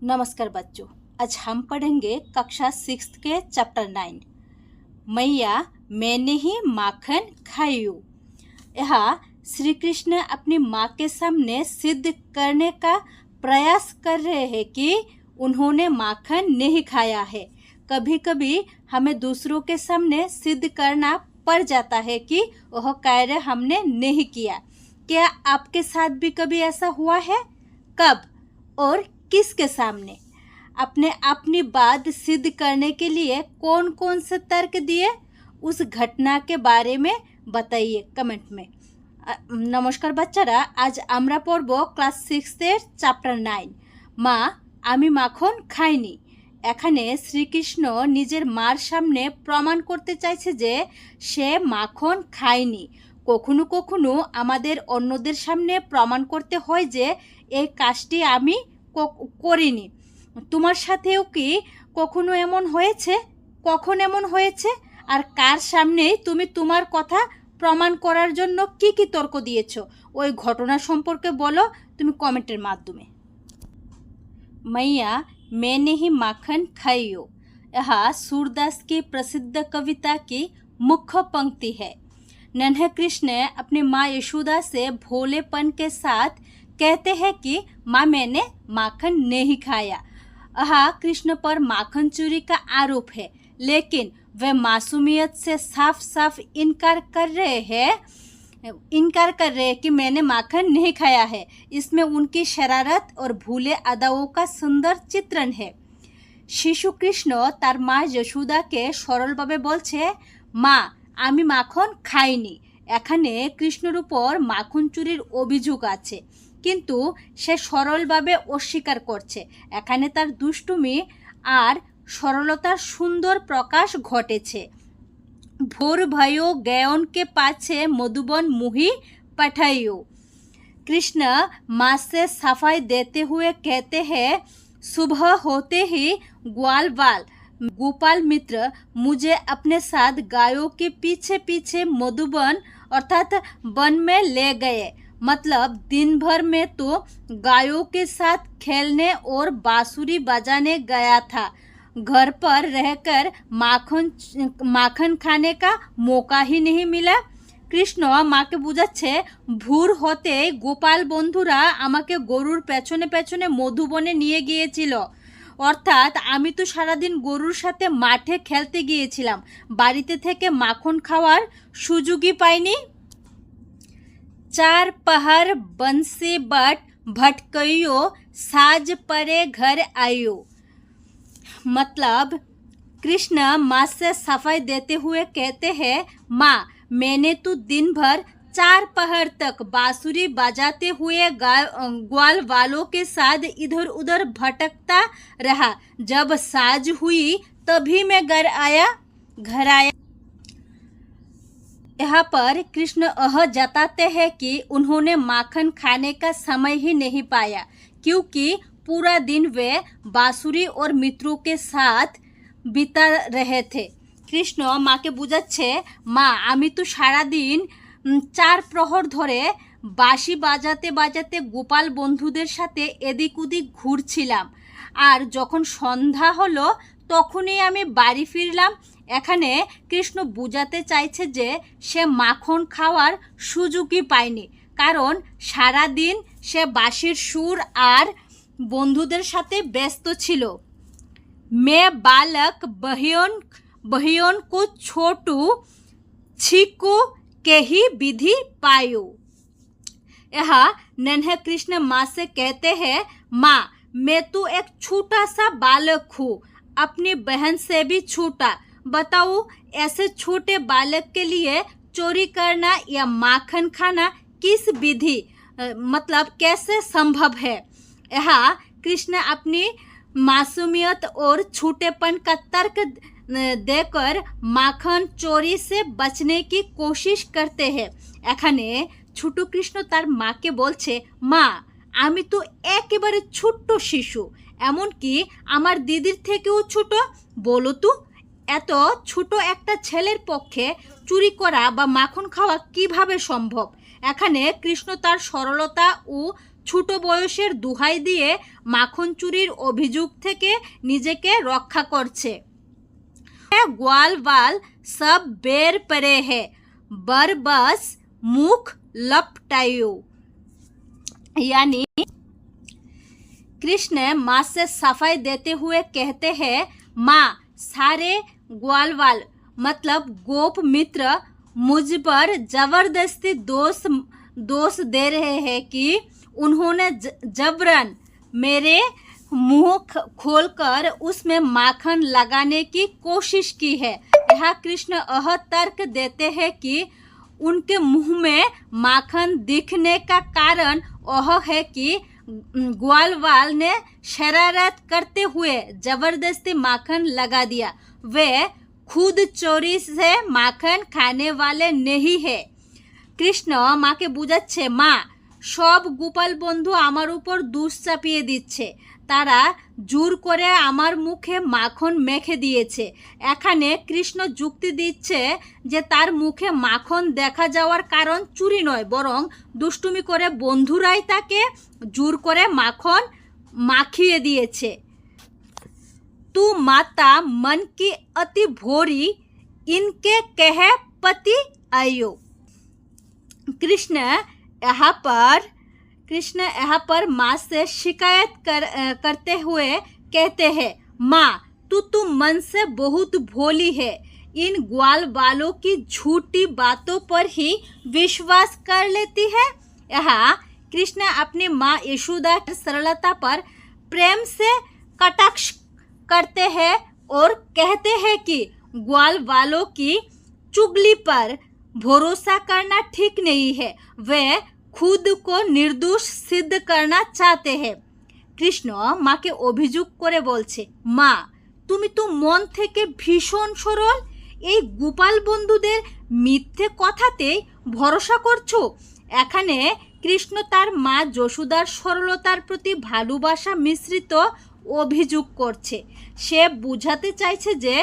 नमस्कार बच्चों। आज हम पढ़ेंगे कक्षा 6 के चैप्टर 9 मैया मैंने ही माखन खायू। यहाँ श्री कृष्ण अपनी माँ के सामने सिद्ध करने का प्रयास कर रहे हैं कि उन्होंने माखन नहीं खाया है। कभी कभी हमें दूसरों के सामने सिद्ध करना पड़ जाता है कि वह कार्य हमने नहीं किया। क्या आपके साथ भी कभी ऐसा हुआ है? कब और किसके सामने? अपने अपनी बात सिद्ध करने के लिए कौन कौन से तर्क दिए, उस घटना के बारे में बताइए कमेंट में। नमस्कार बच्चारा, आज আমরা পড়ব ক্লাস 6 এর চ্যাপ্টার 9 মা আমি মাখন খাইনি। এখানে শ্রীকৃষ্ণ নিজের মার সামনে প্রমাণ করতে চাইছে যে সে মাখন খায়নি। কখনো কখনো আমাদের অন্যদের সামনে প্রমাণ করতে হয় যে এই কাজটি আমি করিনি। তোমার সাথেও কি কখনো এমন হয়েছে? কখন এমন হয়েছে? আর কার সামনে তুমি তোমার কথা প্রমাণ করার জন্য কি কি তর্ক দিয়েছো, ওই ঘটনা সম্পর্কে বলো তুমি কমেন্টের মাধ্যমে। मैया मैंने ही माखन खाइयो, यह सूरदास की प्रसिद्ध कविता की मुख्य पंक्ति है। नन्हे कृष्ण अपनी माँ यशोदा से भोलेपन के साथ कहते हैं कि माँ मैंने माखन नहीं खाया। यह कृष्ण पर माखन चोरी का आरोप है, लेकिन वे मासूमियत से साफ साफ इनकार कर रहे हैं कि मैंने माखन नहीं खाया है। इसमें उनकी शरारत और भूले अदाओं का सुंदर चित्रण है। शिशु कृष्ण तार मा यशोदा के सरलभावे बोलছে মা আমি মাখন খাইনি। এখানে কৃষ্ণর উপর মাখন চুরির অভিযোগ আছে, কিন্তু সে সরলভাবে অস্বীকার করছে। এখানে তার দুষ্টুমি আর সরলতার সুন্দর প্রকাশ ঘটেছে। भोर भयो गयन के पाछे मधुबन मुही पठाइयो। कृष्ण माँ से सफाई देते हुए कहते हैं, सुबह होते ही गोपाल मित्र मुझे अपने साथ गायों के पीछे पीछे मधुबन अर्थात वन में ले गए। मतलब दिन भर में तो गायों के साथ खेलने और बांसुरी बजाने गया था। घर पर रहकर माखन खाने का मौका ही नहीं मिला। কৃষ্ণ মাকে বুঝাচ্ছে ভোর হতে গোপাল বন্ধুরা আমাকে গরুর পেছনে পেছনে মধুবনে নিয়ে গিয়েছিল। অর্থাৎ আমি তো সারাদিন গরুর সাথে মাঠে খেলতে গিয়েছিলাম, বাড়িতে থেকে মাখন খাওয়ার সুযোগই পাইনি। चार पहर बंसी बट भटकइयो साज परे घर आयो। मतलब कृष्ण माँ से सफाई देते हुए कहते हैं, माँ मैंने तो दिन भर 4 पहर तक बांसुरी बजाते हुए ग्वाल वालों के साथ इधर उधर भटकता रहा। जब साज हुई तभी मैं घर आया। यहाँ पर कृष्ण यह जताते हैं कि उन्होंने माखन खाने का समय ही नहीं पाया, क्योंकि पूरा दिन वे बांसुरी और मित्रों के साथ बिता रहे थे। कृष्ण माँ के बुझाচ্ছে মা আমি তো সারাদিন 4 প্রহর ধরে বাঁশি বাজাতে বাজাতে গোপাল বন্ধুদের সাথে এদিক ওদিক ঘুরছিলাম, আর যখন সন্ধ্যা হলো তখনই আমি বাড়ি ফিরলাম। এখানে কৃষ্ণ বুঝাতে চাইছে যে সে মাখন খাওয়ার সুযোগই পায়নি, কারণ সারা দিন সে বাঁশির সুর আর বন্ধুদের সাথে ব্যস্ত ছিল। मैं बालक बहियों को छोटू छीकू के ही विधि पायो। यह नन्हे कृष्ण माँ से कहते हैं, माँ मैं तो एक छोटा सा बालक हूँ, अपनी बहन से भी छोटा। बताओ ऐसे छोटे बालक के लिए चोरी करना या माखन खाना किस विधि मतलब कैसे संभव है। यहाँ कृष्ण अपनी मासूमियत और छोटेपन का तर्क देकर माखन चोरी से बचने की कोशिश करते हैं। এখানে ছোট কৃষ্ণ তার মাকে বলছে, মা আমি তো একেবারে ছোট্ট শিশু, এমনকি আমার দিদির থেকেও ছোট। বলো তো এত ছোট একটা ছেলের পক্ষে চুরি করা বা মাখন খাওয়া কিভাবে সম্ভব। এখানে কৃষ্ণ তার সরলতা ও ছোট বয়সের দোহাই দিয়ে মাখন চুরির অভিযোগ থেকে নিজেকে রক্ষা করছে। ग्वाल वाल सब बेर परे है, बर बस मुख लपटायो। यानी कृष्ण माँ से सफाई देते हुए कहते हैं, माँ सारे ग्वालवाल मतलब गोप मित्र मुझ पर जबरदस्ती दोष दे रहे हैं कि उन्होंने जबरन मेरे मुंह खोलकर उसमें माखन लगाने की कोशिश की है। यहाँ कृष्ण यह तर्क देते हैं कि उनके मुंह में माखन दिखने का कारण यह है कि ग्वालवाल ने शरारत करते हुए जबरदस्ती माखन लगा दिया। वे खुद चोरी से माखन खाने वाले नहीं है। कृष्ण माँ के बुझाচ্ছে, মা সব গোপাল বন্ধু আমার উপর দুষ চাপিয়ে দিচ্ছে, তারা জোর করে আমার মুখে মাখন মেখে দিয়েছে। এখানে কৃষ্ণ যুক্তি দিচ্ছে যে তার মুখে মাখন দেখা যাওয়ার কারণ চুরি নয়, বরং দুষ্টুমি করে বন্ধুরাই তাকে জোর করে মাখন মাখিয়ে দিয়েছে। तू माता मन की अति भोरी, इनके कहे पति आयो। कृष्ण यहाँ पर माँ से शिकायत करते हुए कहते हैं, माँ तू मन से बहुत भोली है, इन ग्वाल वालों की झूठी बातों पर ही विश्वास कर लेती है। यहाँ कृष्ण अपनी माँ यशोदा की सरलता पर प्रेम से कटाक्ष करते हैं और कहते हैं कि ग्वाल वालों की चुगली पर भरोसा करना ठीक नहीं है, वे खुद को निर्दोष सिद्ध करना चाहते हैं। কৃষ্ণ মাকে অভিযোগ করে বলছে, মা তুমি তো মন থেকে ভীষণ সরল, এই গোপাল বন্ধুদের মিথ্যে কথাতেই ভরসা করছো। এখানে কৃষ্ণ তার মা যশোদার সরলতার প্রতি ভালোবাসা মিশ্রিত অভিযোগ করছে। সে বুঝাতে চাইছে যে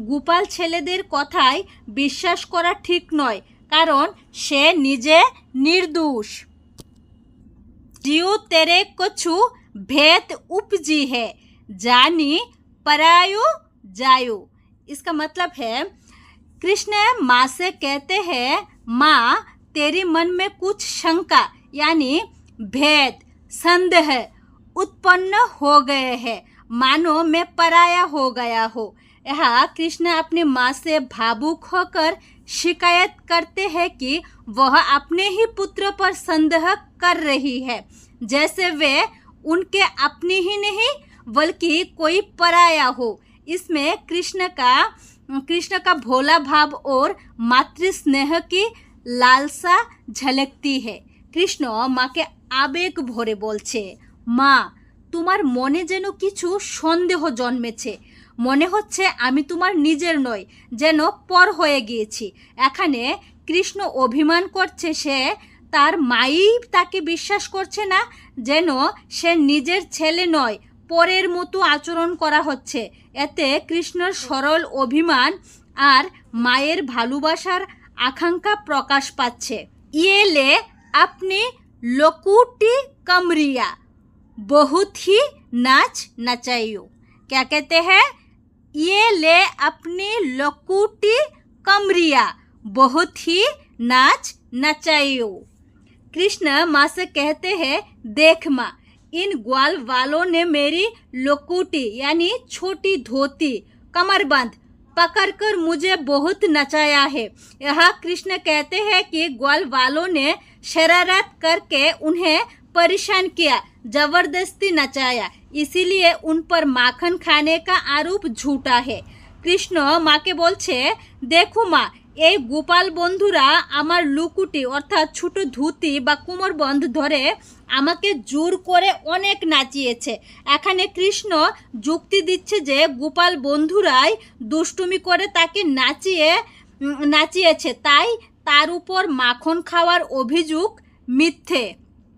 গোপাল ছেলেদের কথায় বিশ্বাস করা ঠিক নয়, কারণ সে নিজে निर्दोष। जियो तेरे कछु भेद उपजी है, जानी परायो जायो। इसका मतलब है कृष्ण माँ से कहते हैं, माँ तेरे मन में कुछ शंका यानी भेद संदेह उत्पन्न हो गए हैं, मानो मैं पराया हो गया हो। यहाँ कृष्ण अपनी माँ से भावुक होकर शिकायत करते हैं कि वह अपने ही पुत्र पर संदेह कर रही है, जैसे वे उनके अपने ही नहीं बल्कि कोई पराया हो। इसमें कृष्ण का भोला भाव और मातृ स्नेह की लालसा झलकती है। कृष्ण माँ के आवेग भरे बोलছে, মা তোমার মনে যেন কিছু সন্দেহ জন্মেছে, মনে হচ্ছে আমি তোমার নিজের নই, যেন পর হয়ে গিয়েছি। এখানে কৃষ্ণ অভিমান করছে সে তার মাই তাকে বিশ্বাস করছে না, যেন সে নিজের ছেলে নয়, পরের মতো আচরণ করা হচ্ছে। এতে কৃষ্ণর সরল অভিমান আর মায়ের ভালোবাসার আকাঙ্ক্ষা প্রকাশ পাচ্ছে। ये ले अपनी लकुटी कमरिया बहुत ही नाच नचाइयो। क्या कहते हैं? ये ले अपनी लकुटी कमरिया बहुत ही नाच नचाइयो। कृष्ण माँ से कहते हैं, देख माँ इन ग्वाल वालों ने मेरी लकुटी यानी छोटी धोती कमरबंद पकड़कर मुझे बहुत नचाया है। यहाँ कृष्ण कहते हैं कि ग्वाल वालों ने शरारत करके उन्हें परेशान किया, जबरदस्ती नचाया, इसीलिए उन पर माखन खाने का आरोप झूठा है। कृष्ण माँ के बोलছে, देखो माँ এই গোপাল বন্ধুরা আমার লুকুটি অর্থাৎ ছোট ধুতি বা কোমরবন্ধ ধরে আমাকে জোর করে অনেক নাচিয়েছে। এখানে কৃষ্ণ যুক্তি দিচ্ছে যে গোপাল বন্ধুরাই দুষ্টুমি করে তাকে নাচিয়েছে, তাই তার উপর মাখন খাওয়ার অভিযোগ মিথ্যে।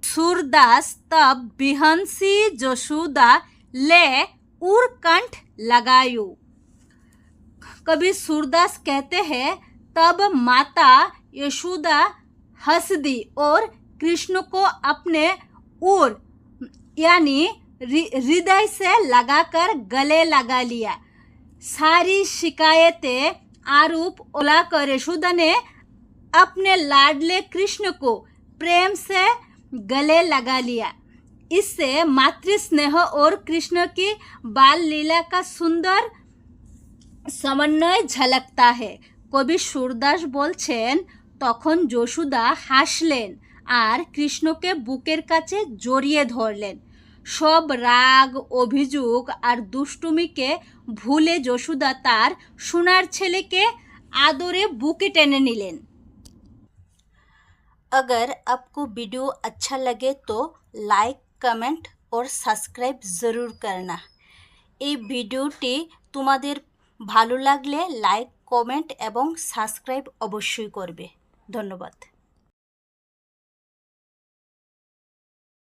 सूरदास तब बिहंसी जशोदा ले उरकंठ लगायो। कभी सूरदास कहते हैं, तब माता यशोदा हंस दी और कृष्ण को अपने उर यानी हृदय से लगाकर गले लगा लिया। सारी शिकायतें आरोप लगाकर यशोदा ने अपने लाडले कृष्ण को प्रेम से गले लगा लिया। इससे मातृ स्नेह और कृष्ण की बाल लीला का सुंदर समन्वय झलकता है। कवि सूरदास बोलছেন, তখন যশোদা হাসলেন আর কৃষ্ণকে বুকের কাছে জড়িয়ে ধরলেন। সব রাগ, অভিযোগ আর দুষ্টুমিকে ভুলে যশোদা তার সোনার ছেলেকে आदरे बुके टेने निलेन। अगर आपको वीडियो अच्छा लगे तो लाइक, कमेंट और সাবস্ক্রাইব জরুর করনা। এই ভিডিওটি তোমাদের ভালো লাগলে লাইক, কমেন্ট এবং সাবস্ক্রাইব অবশ্যই করবে। ধন্যবাদ।